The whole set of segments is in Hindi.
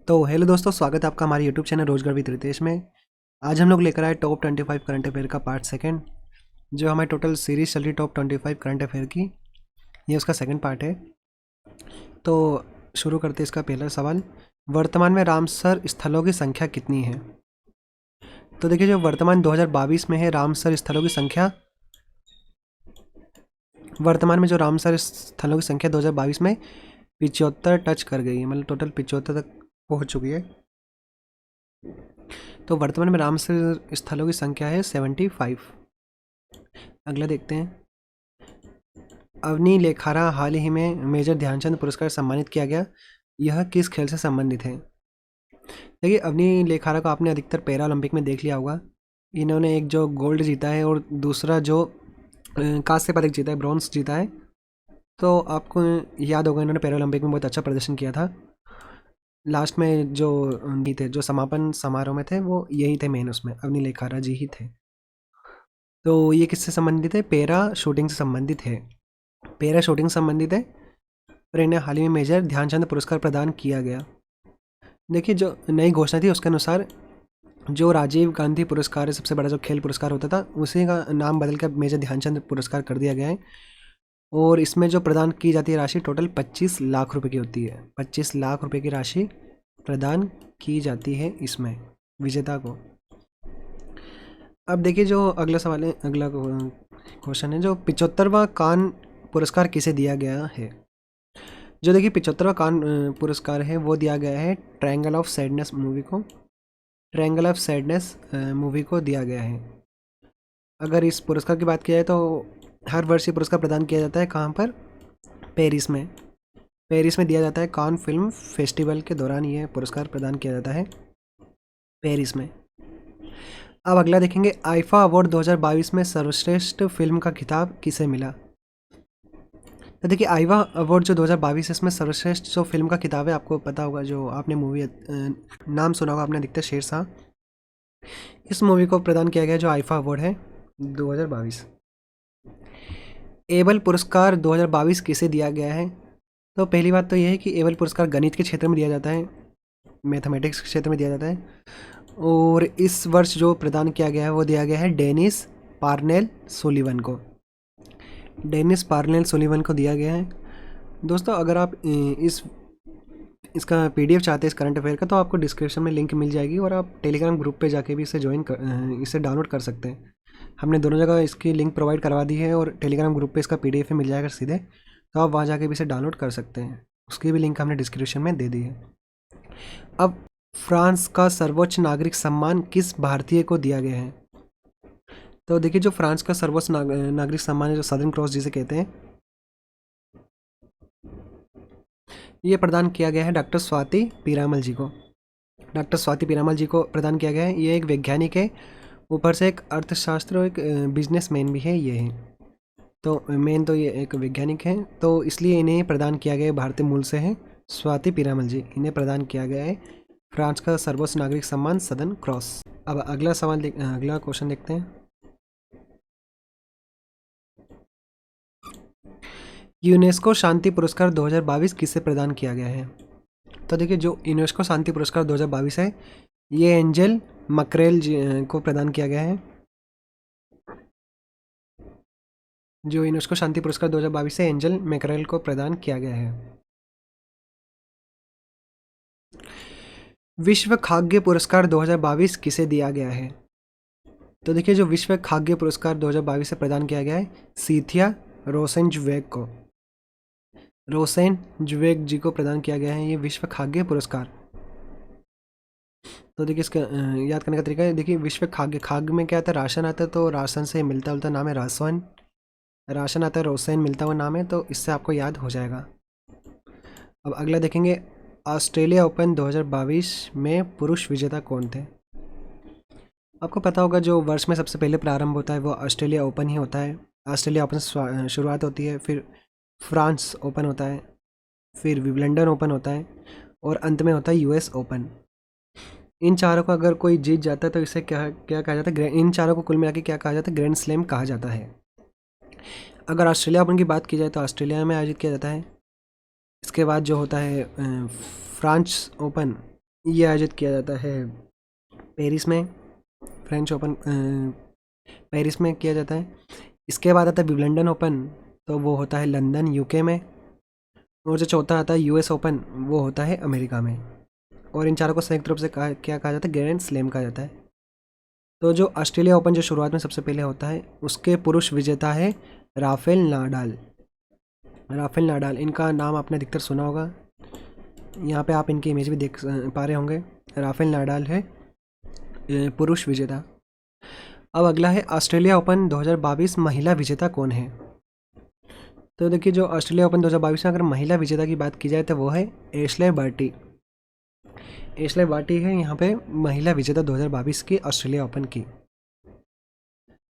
तो हेलो दोस्तों, स्वागत है आपका हमारे यूट्यूब चैनल रोजगार विद रितेश में। आज हम लोग लेकर आए टॉप 25 करंट अफेयर का पार्ट सेकंड। जो हमारी टोटल सीरीज चल रही टॉप 25 करंट अफेयर की, ये उसका सेकंड पार्ट है। तो शुरू करते हैं इसका पहला सवाल। वर्तमान में रामसर स्थलों की संख्या कितनी है? तो देखिए, जो वर्तमान 2022 में है रामसर स्थलों की संख्या, वर्तमान में जो रामसर स्थलों की संख्या 2022 में 75 टच कर गई है, मतलब टोटल 75 तक पहुँच चुकी है। तो वर्तमान में रामसर स्थलों की संख्या है 75। अगला देखते हैं। अवनी लेखारा हाल ही में मेजर ध्यानचंद पुरस्कार सम्मानित किया गया, यह किस खेल से संबंधित है? देखिए, अवनी लेखारा को आपने अधिकतर पैरा ओलंपिक में देख लिया होगा। इन्होंने एक जो गोल्ड जीता है और दूसरा जो कांस्य पदक जीता है, ब्रॉन्ज जीता है। तो आपको याद होगा, इन्होंने पैरा ओलंपिक में बहुत अच्छा प्रदर्शन किया था। लास्ट में जो थे, जो समापन समारोह में थे, वो यही थे मेन, उसमें अवनी लेखारा जी ही थे। तो ये किससे संबंधित है? पैरा शूटिंग से संबंधित है। पैरा शूटिंग से संबंधित है और इन्हें हाल ही में मेजर ध्यानचंद पुरस्कार प्रदान किया गया। देखिए, जो नई घोषणा थी उसके अनुसार जो राजीव गांधी पुरस्कार है, सबसे बड़ा जो खेल पुरस्कार होता था, उसी का नाम बदलकर मेजर ध्यानचंद पुरस्कार कर दिया गया है। और इसमें जो प्रदान की जाती है राशि टोटल 25 लाख रुपए की होती है। 25 लाख रुपए की राशि प्रदान की जाती है इसमें विजेता को। अब देखिए, जो अगला सवाल है, अगला क्वेश्चन है, जो 75वां कान पुरस्कार किसे दिया गया है? जो देखिए 75वां कान पुरस्कार है, वो दिया गया है ट्रायंगल ऑफ सैडनेस मूवी को। ट्रायंगल ऑफ सैडनेस मूवी को दिया गया है। अगर इस पुरस्कार की बात की जाए तो हर वर्ष ये पुरस्कार प्रदान किया जाता है। कहाँ पर? पेरिस में। पेरिस में दिया जाता है। कान फिल्म फेस्टिवल के दौरान ये पुरस्कार प्रदान किया जाता है, पेरिस में। अब अगला देखेंगे। आईफा अवार्ड 2022 में सर्वश्रेष्ठ फिल्म का खिताब किसे मिला? तो देखिए, आईफा अवार्ड जो 2022 है, इसमें सर्वश्रेष्ठ जो फिल्म का खिताब है, आपको पता होगा, जो आपने मूवी नाम सुना होगा आपने, अधिकतर शेरशाह, इस मूवी को प्रदान किया गया जो आईफा अवार्ड है 2022। एबल पुरस्कार 2022 किसे दिया गया है? तो पहली बात तो यह है कि एबल पुरस्कार गणित के क्षेत्र में दिया जाता है, मैथमेटिक्स के क्षेत्र में दिया जाता है। और इस वर्ष जो प्रदान किया गया है वो दिया गया है डेनिस पार्नेल सुलिवन को। डेनिस पार्नेल सुलिवन को दिया गया है। दोस्तों, अगर आप इसका पीडीएफ चाहते हैं इस करंट अफेयर का, तो आपको डिस्क्रिप्शन में लिंक मिल जाएगी और आप टेलीग्राम ग्रुप पे जाके भी इसे इसे डाउनलोड कर सकते हैं। हमने दोनों जगह इसकी लिंक प्रोवाइड करवा दी है और टेलीग्राम ग्रुप पे इसका पीडीएफ मिल जाएगा सीधे, तो आप वहाँ जाके भी इसे डाउनलोड कर सकते हैं। उसकी भी लिंक हमने डिस्क्रिप्शन में दे दी है। अब फ्रांस का सर्वोच्च नागरिक सम्मान किस भारतीय को दिया गया है? तो देखिए, जो फ्रांस का सर्वोच्च नागरिक सम्मान है, जो सदर्न क्रॉस जिसे कहते हैं, ये प्रदान किया गया है डॉक्टर स्वाति पीरामल जी को। डॉक्टर स्वाति पीरामल जी को प्रदान किया गया है। ये एक वैज्ञानिक है, ऊपर से एक अर्थशास्त्र और एक बिजनेसमैन भी है ये है। तो मेन तो ये एक वैज्ञानिक है, तो इसलिए इन्हें प्रदान किया गया है, भारतीय मूल से है स्वाति पीरामल जी, इन्हें प्रदान किया गया है फ्रांस का सर्वोच्च नागरिक सम्मान सदर्न क्रॉस। अब अगला सवाल अगला क्वेश्चन देखते हैं। यूनेस्को शांति पुरस्कार 2022 किसे प्रदान किया गया है? तो देखिए, जो यूनेस्को शांति पुरस्कार 2022 है, ये एंजल मकरेल को प्रदान किया गया है। जो यूनेस्को शांति पुरस्कार 2022 है, एंजल मैकरेल को प्रदान किया गया है। विश्व खाद्य पुरस्कार 2022 किसे दिया गया है? तो देखिए, जो विश्व खाद्य पुरस्कार 2022 से प्रदान किया गया है, सीथिया रोसेनजुवेग को। रोसेनजुवेग जी को प्रदान किया गया है ये विश्व खाद्य पुरस्कार। तो देखिए, इसका याद करने का तरीका है। देखिए, विश्व खाद्य में क्या आता है? राशन आता है, तो राशन से मिलता जुलता नाम है रासन। राशन आता है, रोसेन मिलता हुआ नाम है, तो इससे आपको याद हो जाएगा। अब अगला देखेंगे। ऑस्ट्रेलिया ओपन 2022 में पुरुष विजेता कौन थे? आपको पता होगा, जो वर्ष में सबसे पहले प्रारंभ होता है वो ऑस्ट्रेलिया ओपन ही होता है। ऑस्ट्रेलिया ओपन से शुरुआत होती है, फिर फ्रांस ओपन होता है, फिर विंबलडन ओपन होता है, और अंत में होता है यूएस ओपन। इन चारों को अगर कोई जीत जाता है तो इसे क्या क्या कहा जाता है? इन चारों को कुल मिला के क्या कहा जाता है? ग्रैंड स्लैम कहा जाता है। अगर ऑस्ट्रेलिया ओपन की बात की जाए तो ऑस्ट्रेलिया में आयोजित किया जाता है। इसके बाद जो होता है फ्रांस ओपन, ये आयोजित किया जाता है पेरिस में, फ्रेंच ओपन पेरिस में किया जाता है। इसके बाद आता है विंबलडन ओपन, तो वो होता है लंदन यूके में। और जो चौथा आता है यूएस ओपन, वो होता है अमेरिका में। और इन चारों को संयुक्त रूप से क्या कहा जाता है, ग्रैंड स्लैम कहा जाता है। तो जो ऑस्ट्रेलिया ओपन जो शुरुआत में सबसे पहले होता है, उसके पुरुष विजेता है राफेल नाडाल। राफेल नाडाल, इनका नाम आपने अधिकतर सुना होगा, यहाँ पे आप इनकी इमेज भी देख पा रहे होंगे। राफेल नाडाल है पुरुष विजेता। अब अगला है ऑस्ट्रेलिया ओपन 2022 महिला विजेता कौन है। तो देखिए, जो ऑस्ट्रेलिया ओपन 2022 में अगर महिला विजेता की बात की जाए तो वो है एशले बार्टी। एशले बार्टी है यहाँ पे महिला विजेता 2022 की ऑस्ट्रेलिया ओपन की।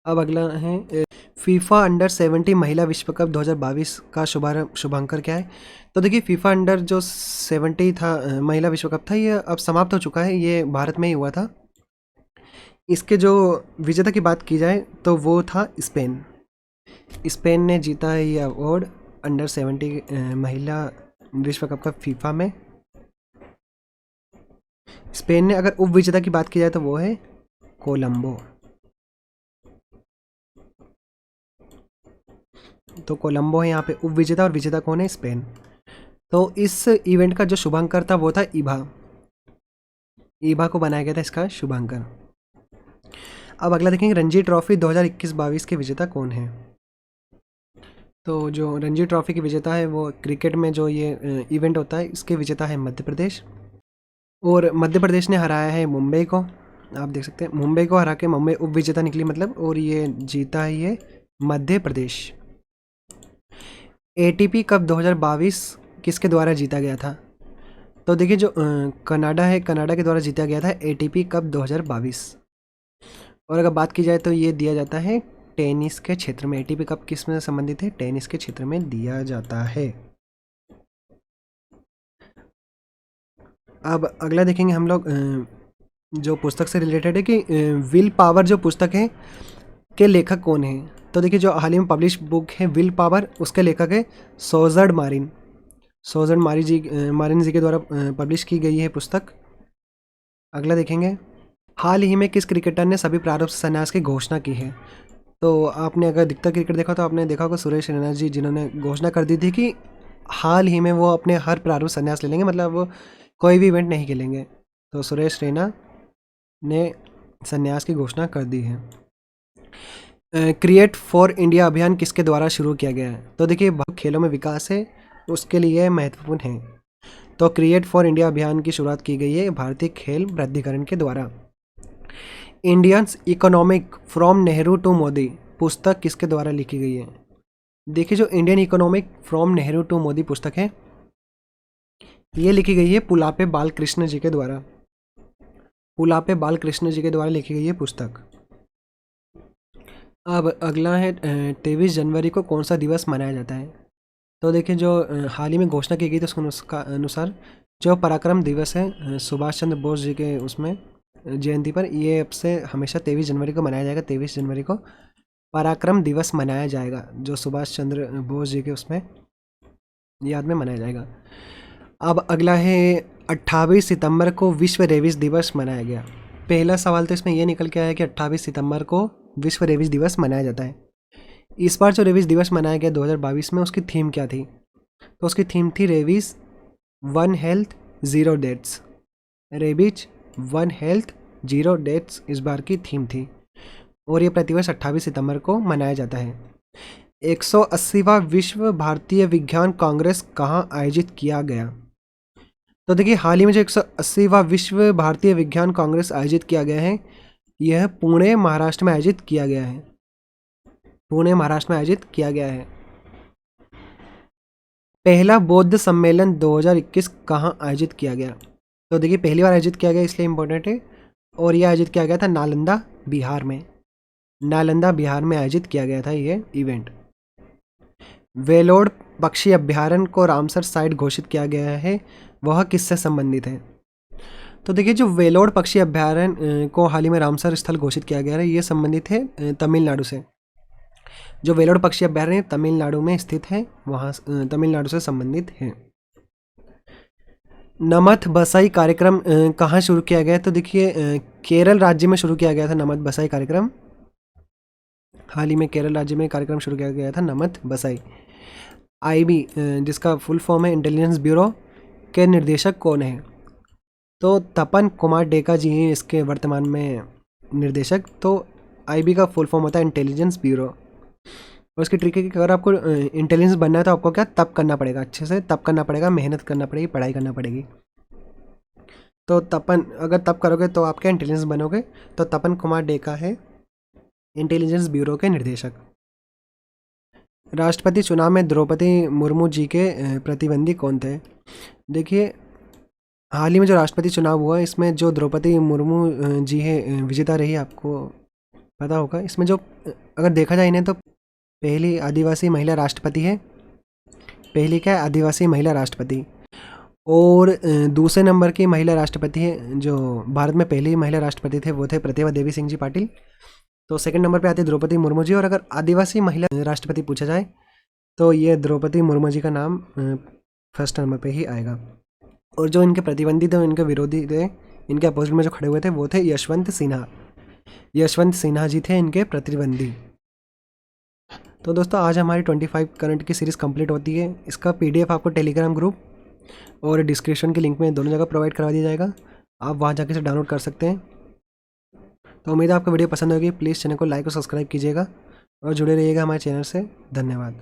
अब अगला है फीफा अंडर 70 महिला विश्व कप 2022 का शुभांकर क्या है। तो देखिए, फीफा अंडर जो 70 था महिला विश्व कप था, ये अब समाप्त हो चुका है, ये भारत में ही हुआ था। इसके जो विजेता की बात की जाए तो वो था स्पेन। स्पेन ने जीता है ये अवार्ड अंडर 70 महिला विश्व कप का फीफा में। स्पेन ने, अगर उप विजेता की बात की जाए तो वो है कोलंबो। तो कोलंबो है यहाँ पे उप विजेता, और विजेता कौन है, स्पेन। तो इस इवेंट का जो शुभांकर था वो था ईबा। ईबा को बनाया गया था इसका शुभांकर। अब अगला देखेंगे, रणजी ट्रॉफी 2021-22 के विजेता कौन है। तो जो रणजी ट्रॉफी की विजेता है, वो क्रिकेट में जो ये इवेंट होता है, इसके विजेता है मध्य प्रदेश। और मध्य प्रदेश ने हराया है मुंबई को। आप देख सकते हैं, मुंबई को हरा के मुंबई उप विजेता निकली मतलब, और ये जीता है ये मध्य प्रदेश। एटीपी कप 2022 किसके द्वारा जीता गया था। तो देखिए, जो कनाडा है, कनाडा के द्वारा जीता गया था एटीपी कप 2022। और अगर बात की जाए तो ये दिया जाता है टेनिस के क्षेत्र में। एटीपी कप किस में संबंधित है, टेनिस के क्षेत्र में दिया जाता है। अब अगला देखेंगे हम लोग, जो पुस्तक से रिलेटेड है कि विल पावर जो पुस्तक है के लेखक कौन है। तो देखिए, जो हाल ही में पब्लिश बुक है विल पावर, उसके लेखक है सोजर्ड मारिन। सोजर्ड मारिन जी के द्वारा पब्लिश की गई है पुस्तक। अगला देखेंगे, हाल ही में किस क्रिकेटर ने सभी प्रारंभ से संन्यास की घोषणा की है। तो आपने अगर अधिकतर क्रिकेट देखा तो आपने देखा होगा सुरेश रैना जी, जिन्होंने घोषणा कर दी थी कि हाल ही में वो अपने हर प्रारूप संन्यास ले लेंगे, मतलब वो कोई भी इवेंट नहीं खेलेंगे। तो सुरेश रैना ने संन्यास की घोषणा कर दी है। क्रिएट फॉर इंडिया अभियान किसके द्वारा शुरू किया गया है। तो देखिए, खेलों में विकास है, उसके लिए महत्वपूर्ण है। तो क्रिएट फॉर इंडिया अभियान की शुरुआत की गई है भारतीय खेल प्राधिकरण के द्वारा। Indians economic from Nehru to Modi पुस्तक किसके द्वारा लिखी गई है। देखिए, जो Indian economic from Nehru to Modi पुस्तक है, ये लिखी गई है पुलापे बालकृष्ण जी के द्वारा। पुलापे बालकृष्ण जी के द्वारा लिखी गई है पुस्तक। अब अगला है 23 जनवरी को कौन सा दिवस मनाया जाता है। तो देखिए, जो हाल ही में घोषणा की गई थी उसका अनुसार जो पराक्रम दिवस है सुभाष चंद्र बोस जी के उसमें जयंती पर, ये अब से हमेशा 23 जनवरी को मनाया जाएगा। 23 जनवरी को पराक्रम दिवस मनाया जाएगा, जो सुभाष चंद्र बोस जी के उसमें याद में मनाया जाएगा। अब अगला है 28 सितंबर को विश्व रेबीज दिवस मनाया गया। पहला सवाल तो इसमें यह निकल के आया कि 28 सितंबर को विश्व रेबीज दिवस मनाया जाता है। इस बार जो रेबीज दिवस मनाया गया 2022 में, उसकी थीम क्या थी। तो उसकी थीम थी rabies 1 health 0 deaths. Rabies 1 health 0 deaths इस बार की थीम थी, और ये प्रतिवर्ष 28 सितंबर को मनाया जाता है। 180वां विश्व भारतीय विज्ञान कांग्रेस कहाँ आयोजित किया गया। तो देखिए, हाल ही में जो 180वां विश्व भारतीय विज्ञान कांग्रेस आयोजित किया गया है, यह पुणे महाराष्ट्र में आयोजित किया गया है। पुणे महाराष्ट्र में आयोजित किया गया है। पहला बौद्ध सम्मेलन 2021 कहाँ आयोजित किया गया। तो देखिए, पहली बार आयोजित किया गया इसलिए इम्पोर्टेंट है, और यह आयोजित किया गया था नालंदा बिहार में। नालंदा बिहार में आयोजित किया गया था ये इवेंट। वेलोड पक्षी अभ्यारण्य को रामसर साइट घोषित किया गया है, वह किससे संबंधित है। तो देखिए, जो वेलोड पक्षी अभ्यारण्य को हाल ही में रामसर स्थल घोषित किया गया है, ये संबंधित है तमिलनाडु से। जो वेलोड पक्षी अभ्यारण्य तमिलनाडु में स्थित है, वहाँ तमिलनाडु से संबंधित है। नमथ बसाई कार्यक्रम कहाँ शुरू किया गया है? तो देखिए केरल राज्य में शुरू किया गया था नमथ बसाई कार्यक्रम। हाल ही में केरल राज्य में कार्यक्रम शुरू किया गया था नमथ बसाई। आईबी जिसका फुल फॉर्म है इंटेलिजेंस ब्यूरो के निर्देशक कौन है? तो तपन कुमार डेका जी हैं इसके वर्तमान में निर्देशक। तो आईबी का फुल फॉर्म होता है इंटेलिजेंस ब्यूरो। और उसकी ट्रिक है कि अगर आपको इंटेलिजेंस बनना है तो आपको क्या तप करना पड़ेगा, अच्छे से तप करना पड़ेगा, मेहनत करना पड़ेगी, पढ़ाई करना पड़ेगी। तो तपन अगर तप करोगे तो आप क्या इंटेलिजेंस बनोगे। तो तपन कुमार डेका है इंटेलिजेंस ब्यूरो के निर्देशक। राष्ट्रपति चुनाव में द्रौपदी मुर्मू जी के प्रतिद्वंदी कौन थे? देखिए हाल ही में जो राष्ट्रपति चुनाव हुआ इसमें जो द्रौपदी मुर्मू जी है विजेता रही, आपको पता होगा। इसमें जो अगर देखा जाए इन्हें तो पहली आदिवासी महिला राष्ट्रपति है, पहली क्या है आदिवासी महिला राष्ट्रपति। और दूसरे नंबर की महिला राष्ट्रपति है, जो भारत में पहली महिला राष्ट्रपति थे वो थे प्रतिभा देवी सिंह जी पाटिल। तो सेकंड नंबर पे आती है द्रौपदी मुर्मू जी। और अगर आदिवासी महिला राष्ट्रपति पूछा जाए तो ये द्रौपदी मुर्मू जी का नाम फर्स्ट नंबर पे ही आएगा। और जो इनके प्रतिद्वंदी थे, इनके विरोधी थे, इनके अपोजिट में जो खड़े हुए थे वो थे यशवंत सिन्हा। यशवंत सिन्हा जी थे इनके प्रतिद्वंदी। तो दोस्तों आज हमारी 25 करंट की सीरीज़ कंप्लीट होती है। इसका पीडीएफ आपको टेलीग्राम ग्रुप और डिस्क्रिप्शन की लिंक में दोनों जगह प्रोवाइड करवा दिया जाएगा, आप वहाँ जाके इसे डाउनलोड कर सकते हैं। तो उम्मीद है आपको वीडियो पसंद होगी। प्लीज़ चैनल को लाइक और सब्सक्राइब कीजिएगा और जुड़े रहिएगा हमारे चैनल से। धन्यवाद।